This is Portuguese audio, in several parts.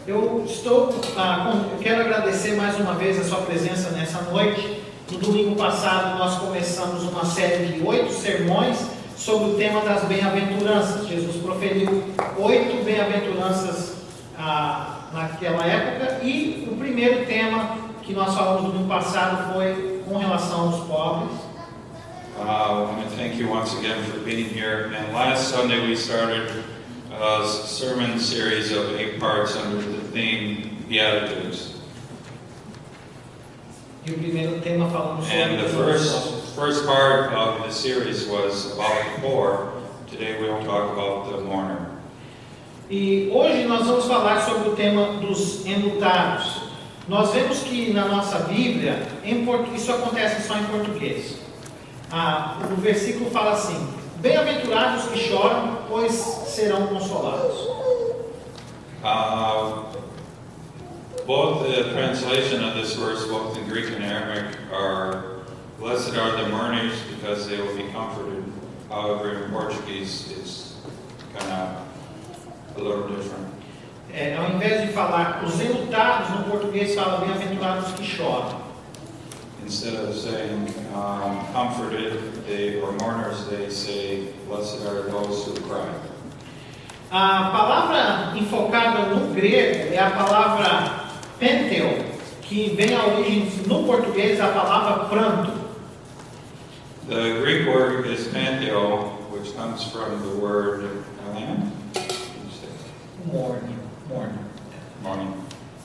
Eu quero agradecer mais uma vez a sua presença nessa noite. No domingo passado nós começamos uma série de 8 sermões sobre o tema das bem-aventuranças. Jesus proferiu 8 bem-aventuranças naquela época, e o primeiro tema que nós falamos no domingo passado foi com relação aos pobres. I want to thank you once again for being here. And last Sunday we started a sermon series of 8 parts under the theme Beatitudes. E o primeiro tema falamos sobre And the first part of the series was about the poor. Today we will talk about the mourner. E hoje nós vamos falar sobre o tema dos enlutados. Nós vemos que na nossa Bíblia, isso acontece só em português. O versículo fala assim: bem-aventurados que choram, pois serão consolados. Both the translation of this verse, both in Greek and Aramaic, are blessed are the mourners because they will be comforted. However, in Portuguese, it's kind of a little different. Ao invés de falar os enlutados, no português fala bem-aventurados que choram. Instead of saying comforted, or mourners, they say blessed are those who cry. A palavra enfocada no grego é a palavra penteo, que vem à origem no português da palavra pranto. The Greek word is panteo, which comes from the word mourning.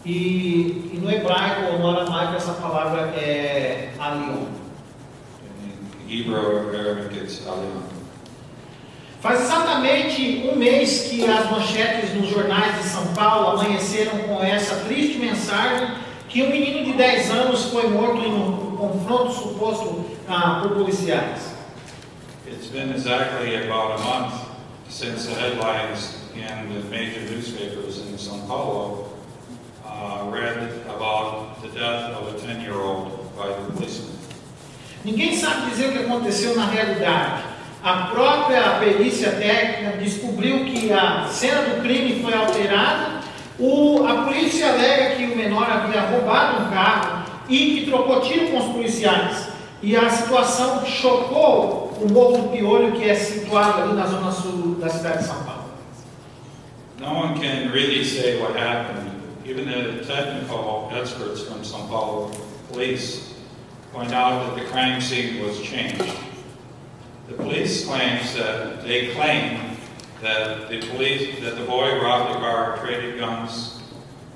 E no hebraico ou no aramaico essa palavra é alion. In Hebrew or Arabic it's alion. Faz exatamente um mês que as manchetes nos jornais de São Paulo amanheceram com essa triste mensagem que um menino de 10 anos foi morto em um confronto suposto por policiais. It's been exactly about a month since the headlines in the major newspapers in São Paulo read about the death of a 10-year-old by the policeman. Ninguém sabe dizer o que aconteceu na realidade. A própria perícia técnica descobriu que a cena do crime foi alterada. A polícia alega que o menor havia roubado um carro e que trocou tiro com os policiais. E a situação chocou o Morro do Piolho, que é situado ali na zona sul da cidade de São Paulo. No one can really say what happened. Even the technical experts from São Paulo police point out that the crime scene was changed. The police claim that the boy robbed the car, traded guns,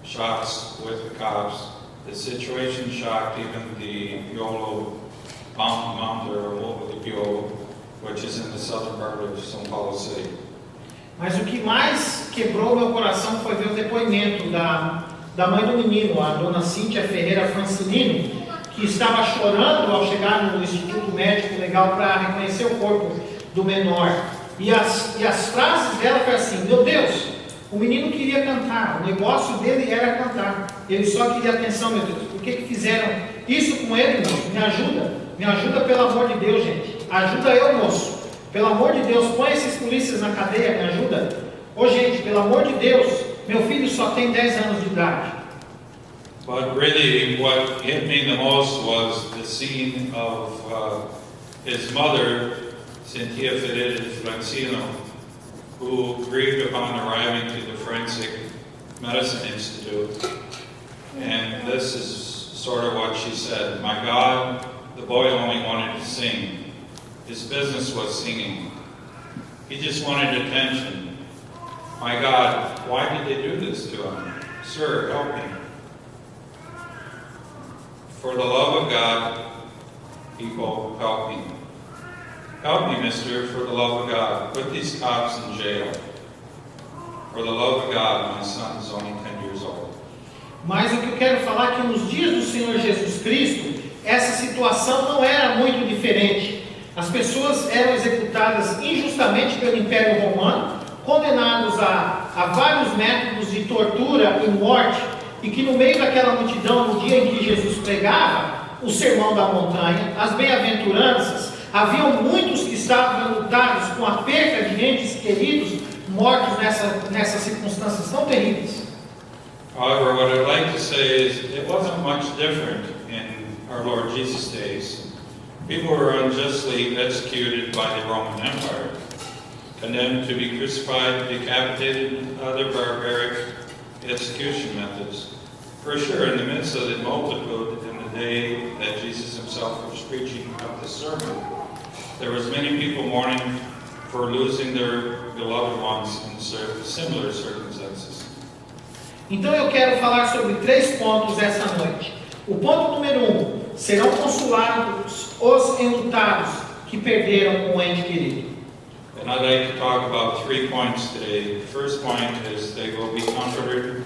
shots with the cops. The situation shocked even the Piolo Mountain, or the Piolo, which is in the southern part of São Paulo City. Mas o que mais quebrou meu coração foi ver o depoimento da mãe do menino, a dona Cíntia Ferreira Francilino, que estava chorando ao chegar no Instituto Médico Legal para reconhecer o corpo do menor. E as frases dela foram assim: meu Deus, o menino queria cantar, o negócio dele era cantar, ele só queria atenção, meu Deus, por que fizeram isso com ele, irmão? Me ajuda pelo amor de Deus, gente, ajuda eu, moço, pelo amor de Deus, põe esses polícias na cadeia, me ajuda. Ô gente, pelo amor de Deus, meu filho só tem 10 anos de idade. But really, what hit me the most was the scene of his mother, Cynthia Ferreira Francino, who grieved upon arriving to the Forensic Medicine Institute. And this is sort of what she said: my God, the boy only wanted to sing. His business was singing. He just wanted attention. My God, why did they do this to him? Sir, help me. For the love of God, people, help me. Help me, mister, for the love of God. Put these cops in jail. For the love of God, my son is only 10 years old. Mas o que eu quero falar é que nos dias do Senhor Jesus Cristo, essa situação não era muito diferente. As pessoas eram executadas injustamente pelo Império Romano, condenados a vários métodos de tortura e morte, e que no meio daquela multidão, no dia em que Jesus pregava o Sermão da Montanha, as bem-aventuranças, haviam muitos que estavam lutados com a perda de entes queridos mortos nessas circunstâncias tão terríveis. However, what I'd like to say is it wasn't much different in our Lord Jesus' days. People were unjustly executed by the Roman Empire, condemned to be crucified, decapitated, and other barbaric execution methods. For sure, in the midst of the multitude in the day that Jesus himself was preaching up the sermon, there was many people mourning for losing their beloved ones in similar circumstances. Então eu quero falar sobre 3 pontos essa noite. O ponto número 1, serão consolados os enlutados que perderam um ente querido. And I'd like to talk about 3 points today. The first point is they will be comforted,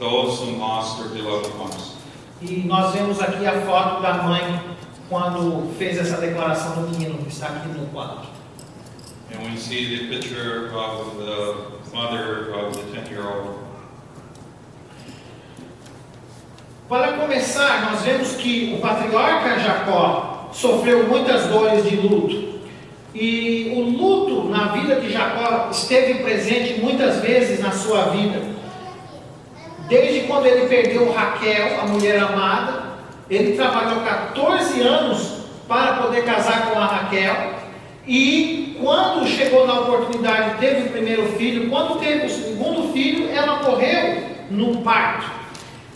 those who lost their beloved ones. E nós vemos aqui a foto da mãe quando fez essa declaração do menino, que está aqui no quadro. And we see the picture of the mother of the 10-year-old. Para começar, nós vemos que o patriarca Jacó sofreu muitas dores de luto. E o luto na vida de Jacó esteve presente muitas vezes na sua vida. Desde quando ele perdeu Raquel, a mulher amada, ele trabalhou 14 anos para poder casar com a Raquel. E quando chegou na oportunidade, teve o primeiro filho. Quando teve o segundo filho, ela morreu no parto.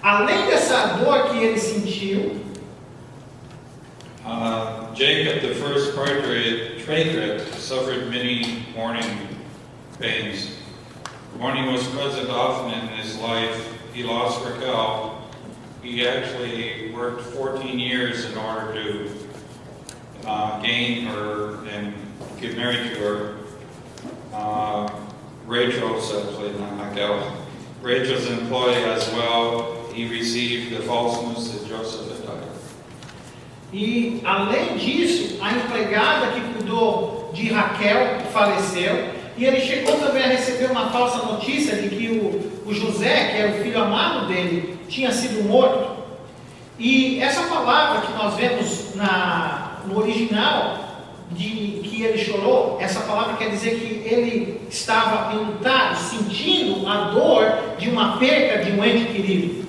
Além dessa dor que ele sentiu, Jacob, the first patriarch, suffered many mourning pains. Mourning was present often in his life. He lost Raquel. He actually worked 14 years in order to gain her and get married to her. Rachel's employee as well. He received the false news that Joseph had died. E além disso, a empregada que cuidou de Raquel faleceu. E ele chegou também a receber uma falsa notícia de que o José, que era o filho amado dele, tinha sido morto. E essa palavra que nós vemos no original, de que ele chorou, essa palavra quer dizer que ele estava enlutado, sentindo a dor de uma perca de um ente querido.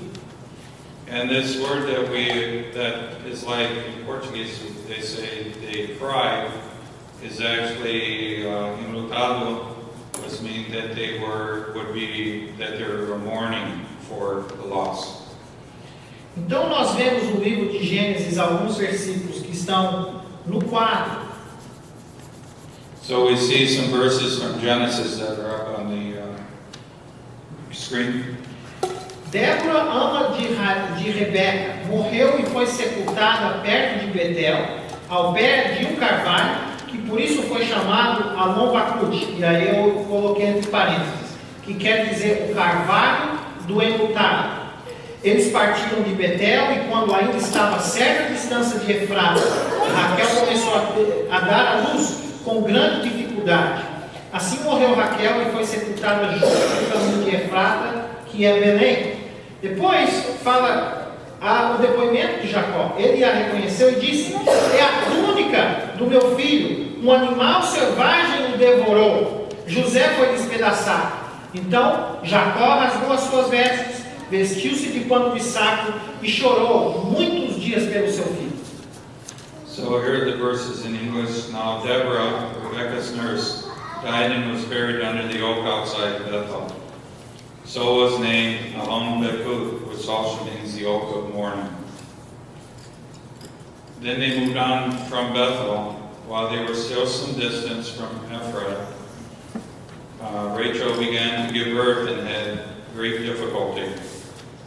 And this word that is like in Portuguese they say they cry is actually enlutado, which means that they were mourning for the loss. Então nós vemos no livro de Gênesis alguns versículos que estão no quadro. So we see some verses from Genesis that are up on the screen. Débora, ama de Rebeca, morreu e foi sepultada perto de Betel, ao pé de um carvalho, que por isso foi chamado Alon-Bacuth. E aí eu coloquei entre parênteses, que quer dizer o carvalho do enlutado. Eles partiram de Betel e quando ainda estava a certa distância de Efrata, Raquel começou a dar à luz com grande dificuldade. Assim morreu Raquel e foi sepultada junto do caminho de Efrata, que é Belém. Depois fala o depoimento de Jacó. Ele a reconheceu e disse: é a túnica do meu filho, um animal selvagem o devorou. José foi despedaçado. Então Jacó rasgou as suas vestes, vestiu-se de pano de saco e chorou muitos dias pelo seu filho. So here are the verses in English. Now Deborah, Rebekah's nurse, died and was buried under the oak outside Bethel. So was named Alon-Bacuth, which also means the oak of mourning. Then they moved on from Bethel. While they were still some distance from Ephrath, Rachel began to give birth and had great difficulty.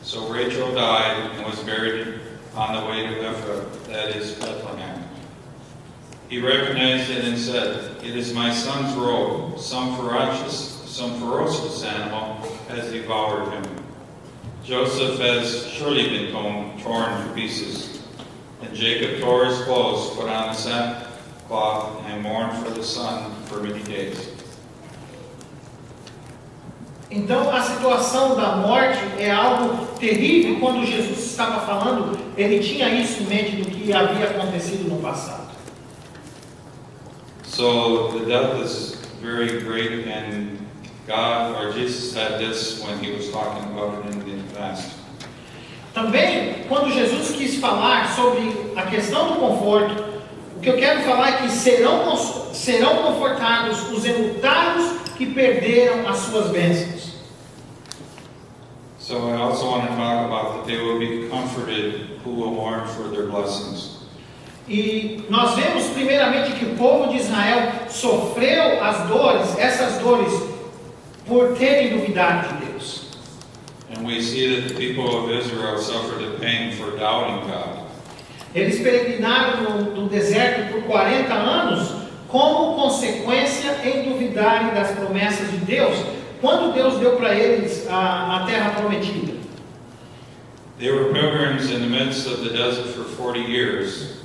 So Rachel died and was buried on the way to Ephrath, that is Bethlehem. He recognized it and said, "It is my son's robe. Some ferocious animal has devoured him. Joseph has surely been torn to pieces." And Jacob tore his clothes, put on a sackcloth, and mourned for the son for many days. Então a situação da morte é algo terrível. Quando Jesus estava falando, ele tinha isso em mente do que havia acontecido no passado. So the death is very great and God or Jesus said this when he was talking about it in the past. Também, quando Jesus quis falar sobre a questão do conforto, o que eu quero falar é que serão confortados os enlutados que perderam as suas bênçãos. So I also want to talk about that they will be comforted who will mourn for their blessings. E nós vemos primeiramente que o povo de Israel sofreu essas dores, por terem duvidado de Deus. And we see that the people of Israel suffered the pain for doubting God. Eles peregrinaram no deserto por 40 anos, como consequência em duvidarem das promessas de Deus, quando Deus deu para eles a terra prometida. They were pilgrims in the midst of the desert for 40 years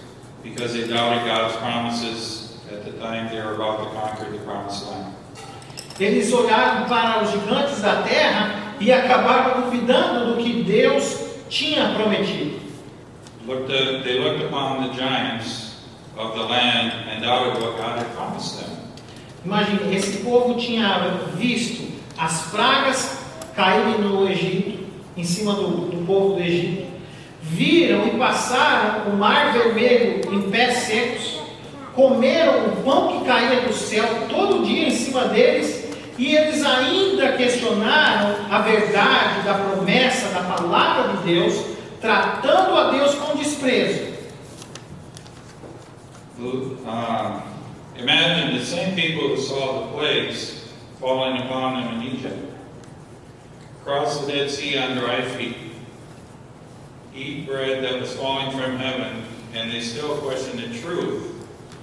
because they doubted God's promises at the time they were about to conquer the promised land. Eles olharam para os gigantes da terra e acabaram duvidando do que Deus tinha prometido. They looked upon the giants of the land and doubted what God had promised them. Imagine, esse povo tinha visto as pragas caírem no Egito, em cima do povo do Egito. Viram e passaram o mar vermelho em pés secos. Comeram o pão que caía do céu todo dia em cima deles. E eles ainda questionaram a verdade da promessa, da palavra de Deus, tratando a Deus com desprezo. Imagine the same people who saw the plagues falling upon them in Egypt, cross the Dead Sea on dry feet, eat bread that was falling from heaven, and they still question the truth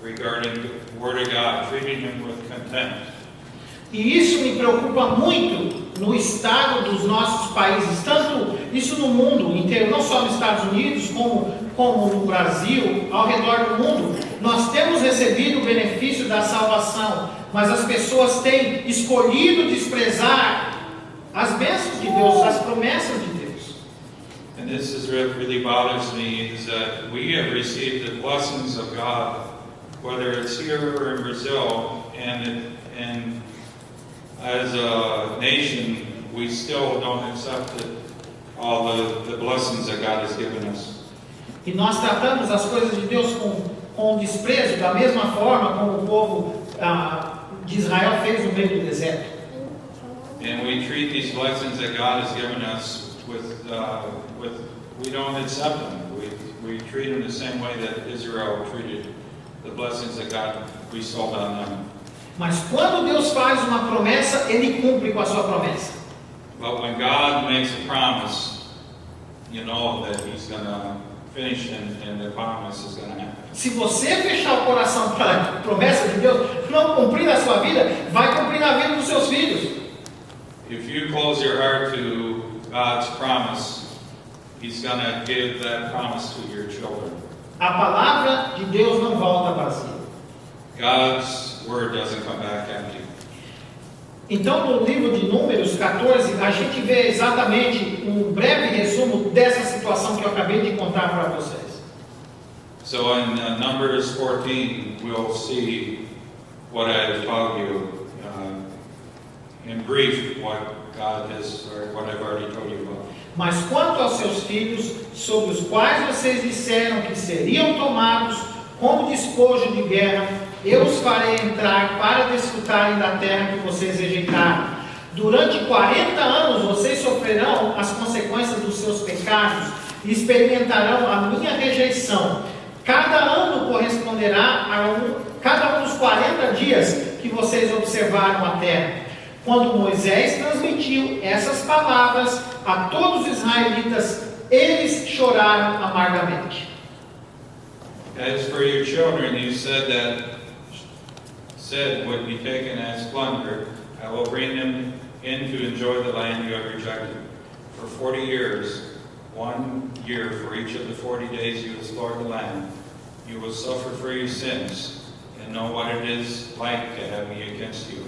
regarding the Word of God, treating Him with contempt. E isso me preocupa muito no estado dos nossos países, tanto isso no mundo inteiro, não só nos Estados Unidos, como no Brasil, ao redor do mundo. Nós temos recebido o benefício da salvação, mas as pessoas têm escolhido desprezar as bênçãos de Deus, as promessas de Deus. And this is what really bothers me, is that we have received the blessings of God, whether it's here or in Brazil, and as a nation, we still don't accept all the blessings that God has given us. E nós tratamos as coisas de Deus com desprezo, da mesma forma como o povo de Israel fez no meio do deserto. And we treat these blessings that God has given us we don't accept them. We treat them the same way that Israel treated the blessings that God bestowed on them. Mas quando Deus faz uma promessa, Ele cumpre com a sua promessa. But when God makes a promise, you know that He's going to finish and the promise is going to happen. Se você fechar o coração para a promessa de Deus, não cumprir na sua vida, vai cumprir na vida dos seus filhos. If you close your heart to God's promise, He's going to give that promise to your children. A palavra de Deus não volta vazia. God's word doesn't come back empty. Então, no livro de Números 14, a gente vê exatamente um breve resumo dessa situação que eu acabei de contar para vocês. So in Numbers 14, we'll see what I've taught you in brief, what God has, or what I've already told you about. Mas quanto aos seus filhos, sobre os quais vocês disseram que seriam tomados como despojo de guerra, eu os farei entrar para desfrutarem da terra que vocês rejeitaram. Durante 40 anos vocês sofrerão as consequências dos seus pecados e experimentarão a minha rejeição. Cada ano corresponderá a cada um dos 40 dias que vocês observaram a terra. Quando Moisés transmitiu essas palavras a todos os israelitas, eles choraram amargamente. As for your children, you said would be taken as plunder. I will bring them in to enjoy the land you have rejected. For 40 years, 1 year for each of the 40 days you explored the land, you will suffer for your sins and know what it is like to have me against you.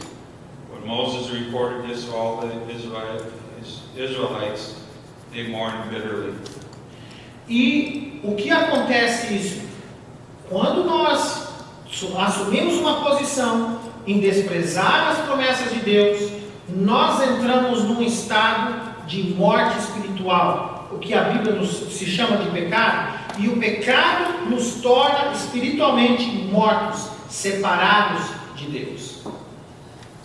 When Moses reported this to all the Israelites, they mourned bitterly. E o que acontece isso? Quando nós assumimos uma posição em desprezar as promessas de Deus, nós entramos num estado de morte espiritual, o que a Bíblia se chama de pecado, e o pecado nos torna espiritualmente mortos, separados de Deus.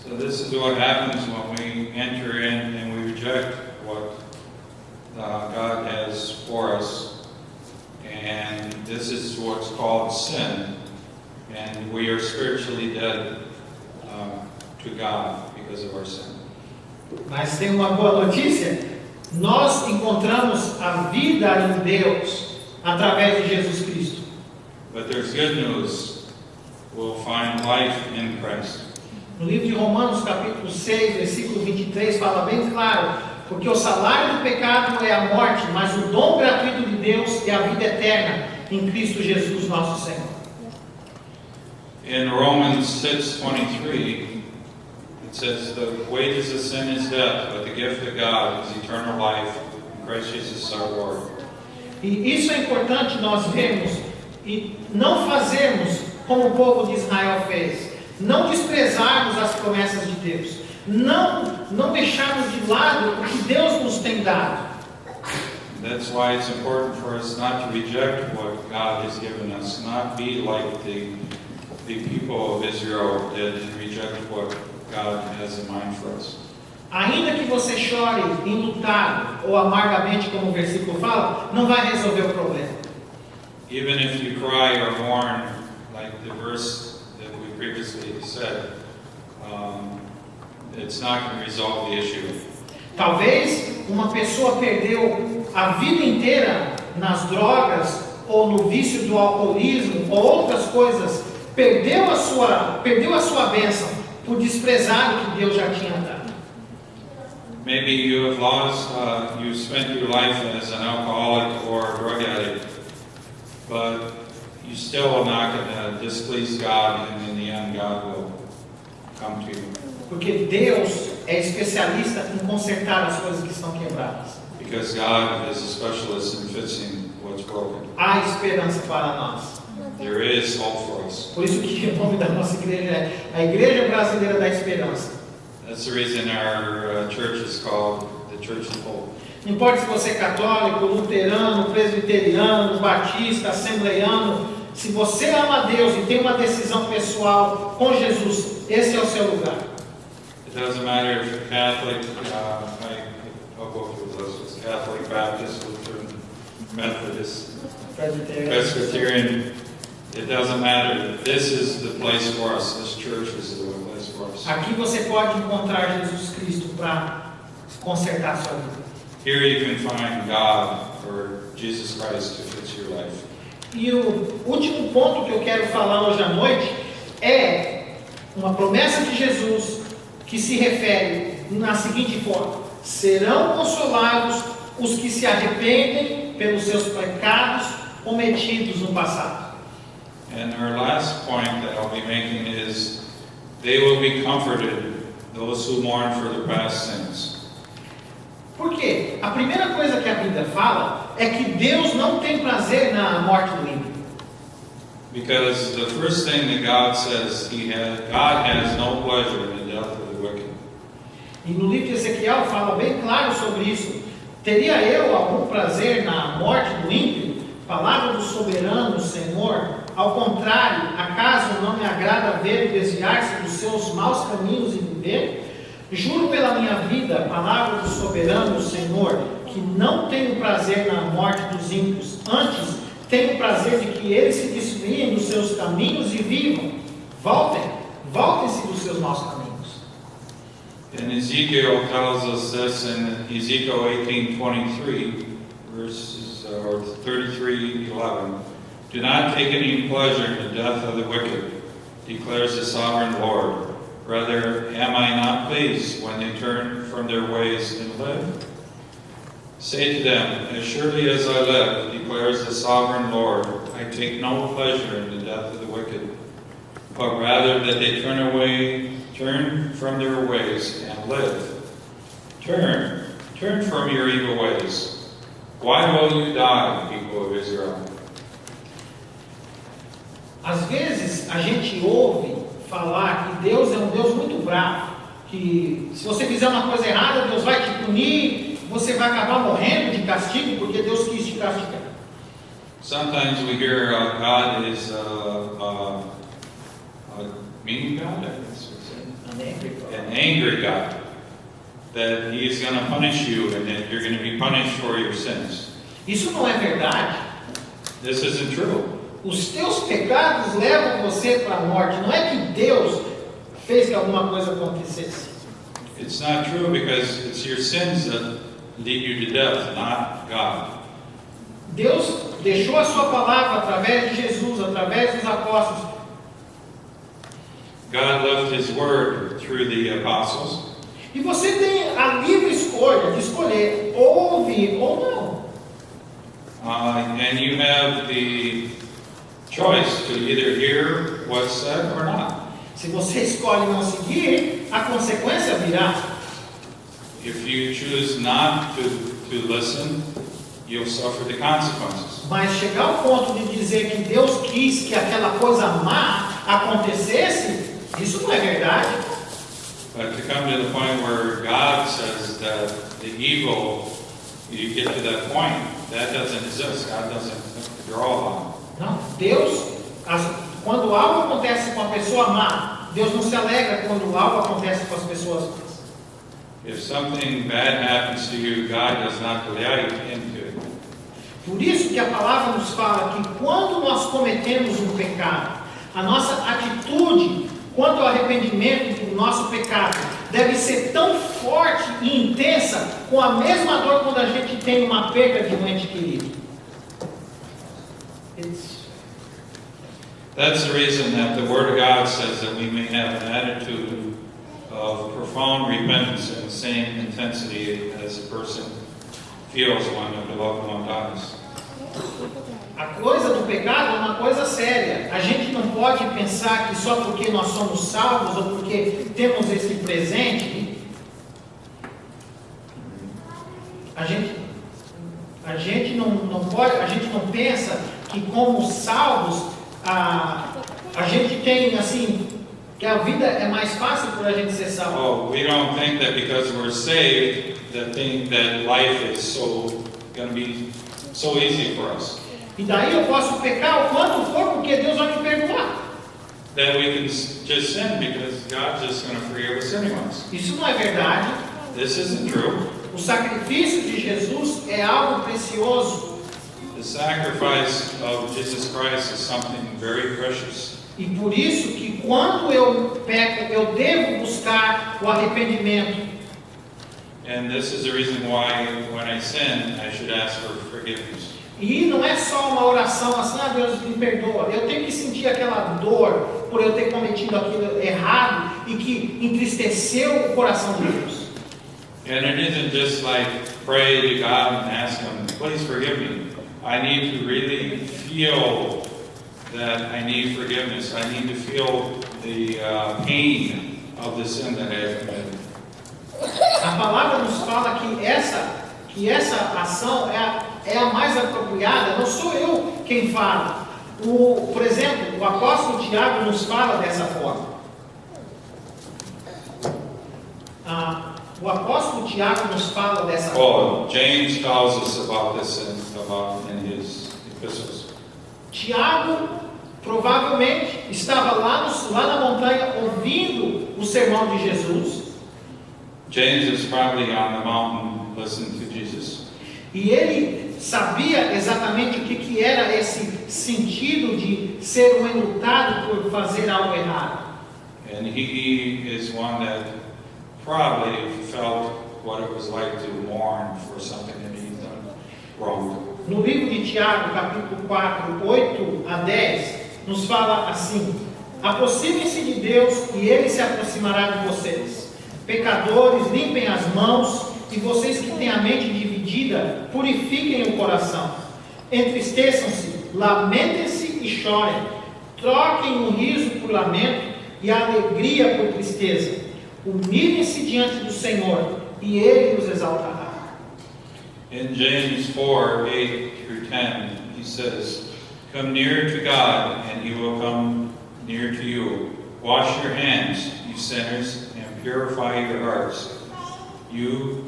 So this is what happens when we enter in and we reject what God has for us. And this is what's called sin. And we are spiritually dead to God because of our sin. Mas tem uma boa notícia: nós encontramos a vida em Deus através de Jesus Cristo. But there's good news. We'll find life in Christ. No livro de Romanos, capítulo 6, versículo 23, fala bem claro: porque o salário do pecado é a morte, mas o dom gratuito de Deus é a vida eterna em Cristo Jesus, nosso Senhor. In Romans 6:23, it says, "The wages of sin is death, but the gift of God is eternal life in Christ Jesus our Lord." E isso é importante nós vermos e não fazermos como o povo de Israel fez. Não desprezarmos as promessas de Deus. Não deixarmos de lado o que Deus nos tem dado. That's why it's important for us not to reject what God has given us, not be like the people of Israel did and reject what God has in mind for us. Ainda que você chore enlutado ou amargamente, como o versículo fala, não vai resolver o problema. Even if you cry or mourn, like the verse that we previously said, it's not going to resolve the issue. Talvez uma pessoa perdeu a vida inteira nas drogas ou no vício do alcoolismo ou outras coisas, perdeu a sua bênção por desprezar o que Deus já tinha dado. Maybe you have lost, you spent your life as an alcoholic or a drug addict, but you still are not going to displease God, and in the end God will come to you. Porque Deus é especialista em consertar as coisas que estão quebradas. Because God is a specialist in fixing what's broken. Há esperança para nós. There is hope for us. Por isso que o nome da nossa igreja é a Igreja Brasileira da Esperança. That's the reason our church is called the Church of Hope. Não importa se você é católico, luterano, presbiteriano, batista, assembleiano, se você ama a Deus e tem uma decisão pessoal com Jesus, esse é o seu lugar. It doesn't matter if you're Catholic, I'll go through those. It's Catholic, Baptist, Lutheran, Methodist, Presbyterian. It doesn't matter. This is the place for us. This church is the place for us. Aqui você pode encontrar Jesus Cristo para consertar a sua vida. Here you can find God or Jesus Christ to fix your life. E o último ponto que eu quero falar hoje à noite é uma promessa de Jesus que se refere na seguinte forma: serão consolados os que se arrependem pelos seus pecados cometidos no passado. And our last point that I'll be making is they will be comforted, those who mourn for their past sins. Por quê? A primeira coisa que a Bíblia fala é que Deus não tem prazer na morte do ímpio. Because the first thing that God says, God has no pleasure in the death of the wicked. E no livro de Ezequiel fala bem claro sobre isso. Teria eu algum prazer na morte do ímpio? Palavra do soberano Senhor. Ao contrário, acaso não me agrada ver desviar-se dos seus maus caminhos e viver? Juro pela minha vida, palavra do soberano Senhor, que não tenho prazer na morte dos ímpios. Antes, tenho prazer de que eles se desviem dos seus caminhos e vivam. Voltem-se dos seus maus caminhos. And Ezekiel tells us this in Ezekiel 18:23, verses 33:11. Do not take any pleasure in the death of the wicked, declares the sovereign Lord. Rather, am I not pleased when they turn from their ways and live? Say to them, as surely as I live, declares the sovereign Lord, I take no pleasure in the death of the wicked, but rather that they turn from their ways and live. Turn from your evil ways. Why will you die, people of Israel? Às vezes a gente ouve falar que Deus é um Deus muito bravo, que se você fizer uma coisa errada, Deus vai te punir, você vai acabar morrendo de castigo, porque Deus quis te castigar. Sometimes we hear God is a mean God, I guess we say. An angry God. That He is going to punish you and that you're going to be punished for your sins. Isso não é verdade. This isn't true. Os teus pecados levam você para a morte. Não é que Deus fez que alguma coisa acontecesse. It's not true because it's your sins that lead you to death, not God. Deus deixou a sua palavra através de Jesus, através dos apóstolos. God left His word through the apostles. E você tem a livre escolha de escolher ou ouvir ou não. And you have the choice to either hear what's said or not. Se você escolhe não seguir, a consequência virá. If you choose not to listen, you'll suffer the consequences. Mas chegar ao ponto de dizer que Deus quis que aquela coisa má acontecesse, isso não é verdade. But to come to the point where God says that the evil, you get to that point, that doesn't exist. God doesn't draw on. Não, Deus, quando algo acontece com a pessoa má, Deus não se alegra quando algo acontece com as pessoas más. If something bad happens to you, God does not delight into it. Por isso que a palavra nos fala que quando nós cometemos um pecado, a nossa atitude quanto ao arrependimento do nosso pecado deve ser tão forte e intensa com a mesma dor quando a gente tem uma perda de um ente querido. That's the reason that the Word of God says that we may have an attitude of profound repentance in the same intensity as a person feels when a beloved one dies. A coisa do pecado é uma coisa séria. A gente não pode pensar que só porque nós somos salvos ou porque temos esse presente, a gente não pode, a gente não pensa que como salvos a gente tem assim que a vida é mais fácil por a gente ser salvo. Oh, we don't think that because we're saved that life is going to be so easy for us. E daí eu posso pecar o quanto for porque Deus vai me perdoar. That we can just sin because God's just going to forgive us anyways. Isso não é verdade. This isn't true. O sacrifício de Jesus é algo precioso. The sacrifice of Jesus Christ is something very precious. E por isso que quando eu peco, eu devo buscar o arrependimento. And this is the reason why when I sin, I should ask for forgiveness. E não é só uma oração assim, Deus me perdoa. Eu tenho que sentir aquela dor por eu ter cometido aquilo errado e que entristeceu o coração de Deus. And it isn't just like pray to God and ask Him, please forgive me. I need to really feel that I need forgiveness. I need to feel the pain of the sin that I have committed. A palavra nos fala que essa ação é a mais apropriada. Não sou eu quem fala. Por exemplo, o apóstolo Tiago nos fala dessa forma. O apóstolo Tiago nos fala dessa forma. James tells us about this in his epistles. Tiago provavelmente estava lá na montanha ouvindo o sermão de Jesus. James is probably on the mountain listening to Jesus. E ele sabia exatamente o que era esse sentido de ser enlutado por fazer algo errado. And he is one that probably felt what it was like to mourn for something that he'd done wrong. No livro de Tiago, capítulo 4, 8 a 10, nos fala assim: aproximem-se de Deus e Ele se aproximará de vocês. Pecadores, limpem as mãos, e vocês que têm a mente dividida, purifiquem o coração. Entristeçam-se, lamentem-se e chorem. Troquem o riso por lamento e a alegria por tristeza. Humilhem-se diante do Senhor e Ele os exaltará. In James 4, 8 through 10, he says, come near to God, and He will come near to you. Wash your hands, you sinners, and purify your hearts. You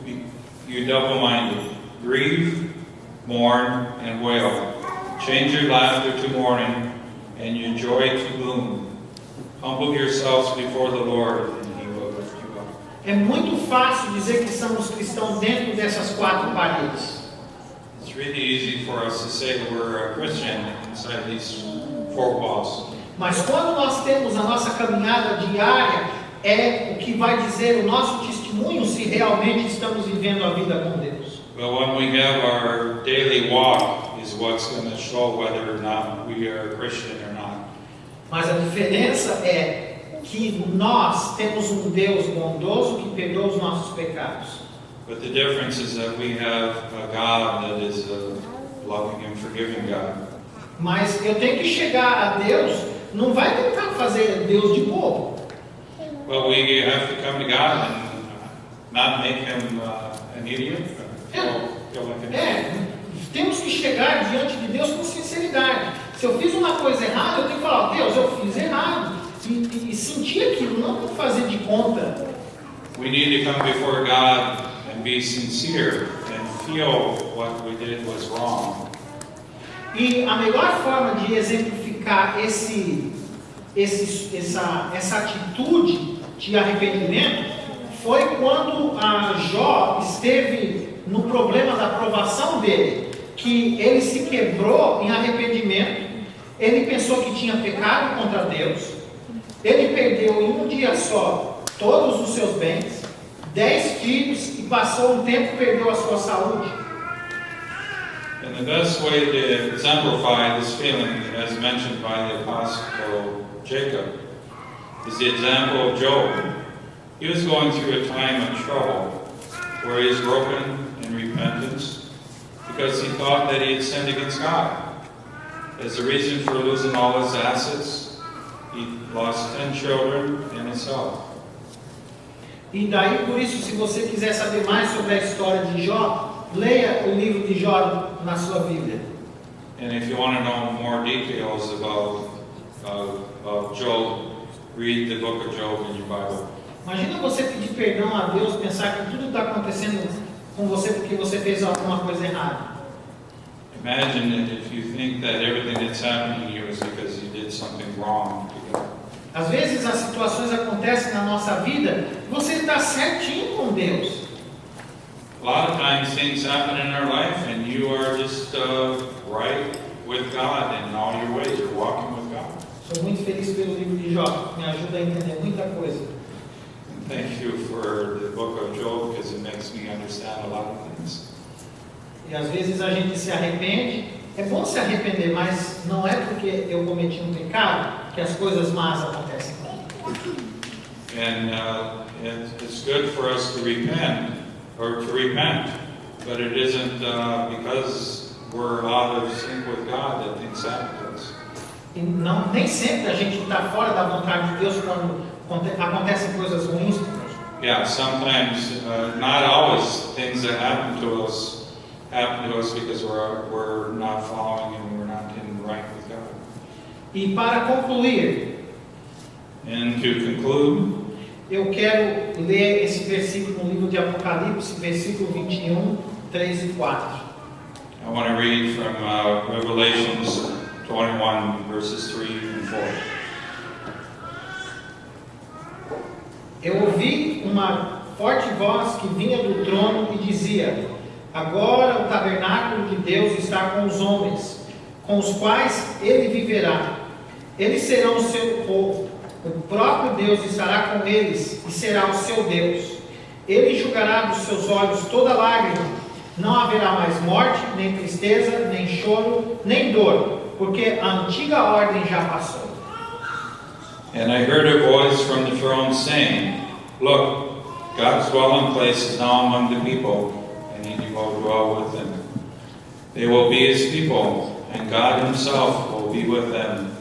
double-minded, grieve, mourn, and wail. Change your laughter to mourning, and your joy to gloom. Humble yourselves before the Lord, and He will lift you up. É muito fácil dizer que somos cristãos dentro dessas quatro paredes. It's really easy for us to say we're a Christian inside these four walls. Mas quando nós temos a nossa caminhada diária, é o que vai dizer o nosso testemunho se realmente estamos vivendo a vida com Deus. But when we have our daily walk is what's going to show whether or not we are a Christian or not. Mas a diferença é que nós temos um Deus bondoso que perdoa os nossos pecados. But the difference is that we have a God that is a loving and forgiving God. Mas eu tenho que chegar a Deus, não vai tentar fazer Deus de bobo. Well, we have to come to God and not make Him an idiot. Temos que chegar diante de Deus com sinceridade. Se eu fiz uma coisa errada, eu tenho que falar, Deus, eu fiz errado. E sentir aquilo, não fazer de conta. We need to come before God and be sincere and feel what we did was wrong. E a melhor forma de exemplificar essa atitude de arrependimento foi quando Jó esteve no problema da provação dele, que ele se quebrou em arrependimento, ele pensou que tinha pecado contra Deus, ele perdeu em um dia só todos os seus bens, 10 filhos e passou um tempo e perdeu a sua saúde. And the best way to exemplify this feeling, as mentioned by the Apostle Jacob, is the example of Job. He was going through a time of trouble where he was broken in repentance because he thought that he had sinned against God. As a reason for losing all his assets, he lost 10 children and his health. E daí, por isso, se você quiser saber mais sobre a história de Jó, leia o livro de Jó na sua Bíblia. And if you want to know more details about Job, read the book of Job in your Bible. Imagina você pedir perdão a Deus, pensar que tudo está acontecendo com você porque você fez alguma coisa errada. Imagine that if you think that everything that's happening to you is because you did something wrong to God. Às vezes as situações acontecem na nossa vida, você está certinho com Deus. A lot of times things happen in our life and you are just right with God in all your ways. You're walking with God. Sou muito feliz pelo livro de Jó, me ajuda a entender muita coisa. Thank you for the book of Job because it makes me understand a lot of things. E às vezes a gente se arrepende. É bom se arrepender, mas não é porque eu cometi um pecado que as coisas más acontecem comigo. And it's good for us to repent, but it isn't because we're out of sync with God that things happen to us. E nem sempre a gente está fora da vontade de Deus quando acontecem coisas ruins conosco. Yeah, sometimes, not always, things that happen to us because we're not following and we're not in right with God. E para concluir, And to conclude, eu quero ler esse versículo no livro de Apocalipse, versículo 21, 3 e 4. I want to read from Revelations 21, verses 3 and 4. Eu ouvi uma forte voz que vinha do trono e dizia: agora o tabernáculo de Deus está com os homens, com os quais ele viverá. Eles serão o seu povo. O próprio Deus estará com eles e será o seu Deus. Ele enxugará dos seus olhos toda lágrima. Não haverá mais morte, nem tristeza, nem choro, nem dor, porque a antiga ordem já passou. And I heard a voice from the throne saying, look, God's dwelling place is now among the people, and He will dwell with them. They will be His people, and God Himself will be with them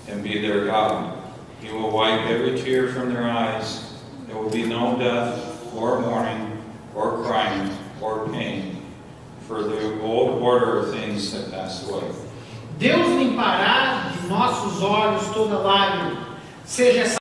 and be their God. He will wipe every tear from their eyes. There will be no death, or mourning, or crying, or pain, for the old order of things have passed away. Deus limpará de nossos olhos toda lágrima, seja essa